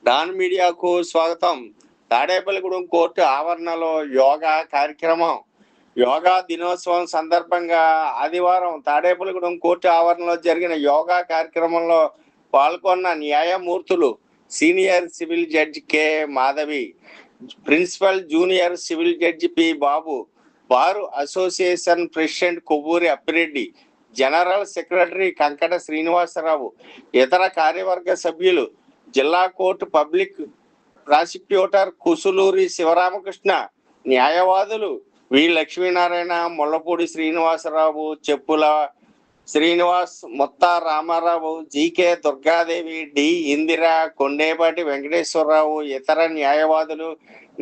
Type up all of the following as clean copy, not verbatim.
Don మీడియాకు స్వాగతం. Tadepalligudem court ఆవరణలో యోగా కార్యక్రమం. యోగా దినోత్సవం సందర్భంగా ఆదివారం తాడేపల్లిగూడెం కోర్టు ఆవరణలో జరిగిన యోగా కార్యక్రమంలో పాల్గొన్న న్యాయమూర్తులు senior civil judge K Madhavi, principal junior civil judge P Babu, bar association president Kovvuri Appireddy, general secretary Kankata Srinivasarao, ఇతర కార్యవర్గ సభ్యులు, జిల్లా court public prosecutor Kusuluri Sivaramakrishna, న్యాయవాదులు V Lakshminarayana, Mullapudi Srinivasarao, Cheppula Srinivas, Mutta Ramarao, GK Durgadevi, D Indira, Kondepati Venkateswararao, ఇతర న్యాయవాదులు,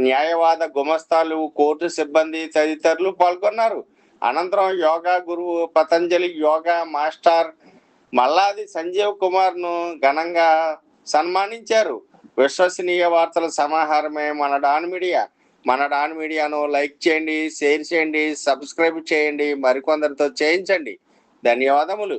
న్యాయవాద గుమస్తాలు, కోర్టు సిబ్బంది తదితరులు పాల్గొన్నారు. అనంతరం యోగా గురువు, పతంజలి యోగా మాస్టర్ మల్లాది సంజీవ్ కుమార్ ను ఘనంగా సన్మానించారు. విశ్వసనీయ వార్తల సమాహారమే మన డాన్ మీడియా. మన డాన్ మీడియాను లైక్ చేయండి, షేర్ చేయండి, సబ్స్క్రైబ్ చేయండి, మరికొందరితో చేయించండి. ధన్యవాదములు.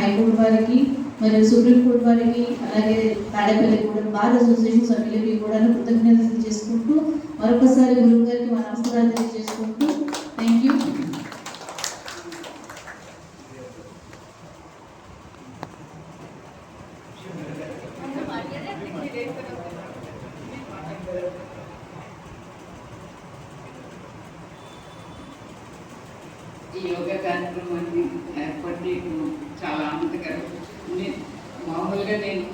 హైకోర్టు వారికి మరియు సుప్రీంకోర్టు వారికి, అలాగే తాడేపల్లిగూడెం బార్ అసోసియేషన్ సభ్యులకి కూడా కృతజ్ఞతలు చేసుకుంటూ మరొకసారి గురువు గారికి మన నమస్కారాలు తెలియజేసుకుంటూ థ్యాంక్ యూ. ఈ యోగా కార్యక్రమాన్ని ఏర్పాటు చేయడం చాలా ఆనందకరం. మామూలుగా నేను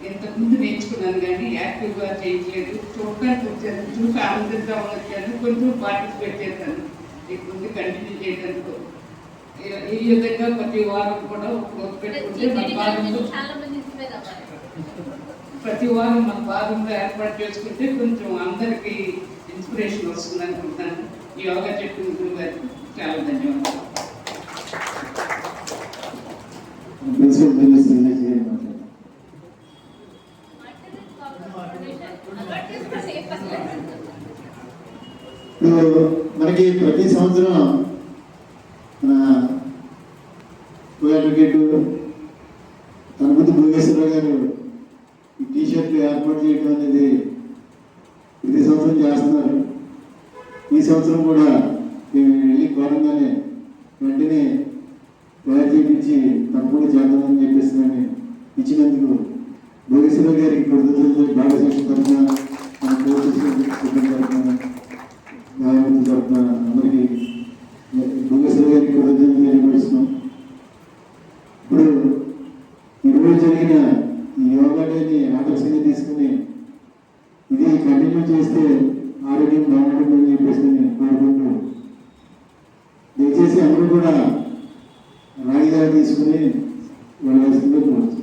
ఇంతకుముందు నేర్చుకున్నాను కానీ యాక్టివ్గా చేయట్లేదు. చూడటానికి వచ్చాను, చూసి ఆనందంగా వచ్చాను, కొంచెం పార్టిసిపేట్ చేశాను. ముందు కంటిన్యూ చేయడానికి ఈ విధంగా ప్రతి వారం కూడా పెట్టుకుంటే మన భాగంలో ప్రతి వారం మన భాగంలో ఏర్పాటు చేసుకుంటే కొంచెం అందరికీ ఇన్స్పిరేషన్ వస్తుంది అనుకుంటున్నాను. ఈ యోగా చెప్పిన గురువు గారికి చాలా ధన్యవాదాలు. మనకి ప్రతి సంవత్సరం మన అడ్వకేట్ తనపతి భోగేశ్వరరావు గారు ఈ టీషర్ట్లు ఏర్పాటు చేయడం అనేది ప్రతి సంవత్సరం చేస్తున్నారు. ఈ సంవత్సరం కూడా మేము వెళ్ళి కోరంగానే వెంటనే తయారు చేయించి తప్పకుండా చేద్దామని చెప్పేసి నేను ఇచ్చినందుకు భోగేశ్వరరావు గారికి కృతజ్ఞతలు భాగస్వామ్యం తరఫున, మన కోర్టు తరఫున, న్యాయమూర్తి తరఫున అందరికీ భోగేశ్వర గారికి కృతజ్ఞతలు తెలియపరుస్తున్నాం. ఇప్పుడు ఈరోజు జరిగిన ఈ యోగా డేని ఆదర్శంగా తీసుకుని ఇది కంటిన్యూ చేస్తే ఆరోగ్యం బాగుంటుందని చెప్పేసి నేను కోరుకుంటూ, దయచేసి అందరూ కూడా రాయిగా తీసుకుని వెళ్ళవలసిందే కోరుతున్నాను.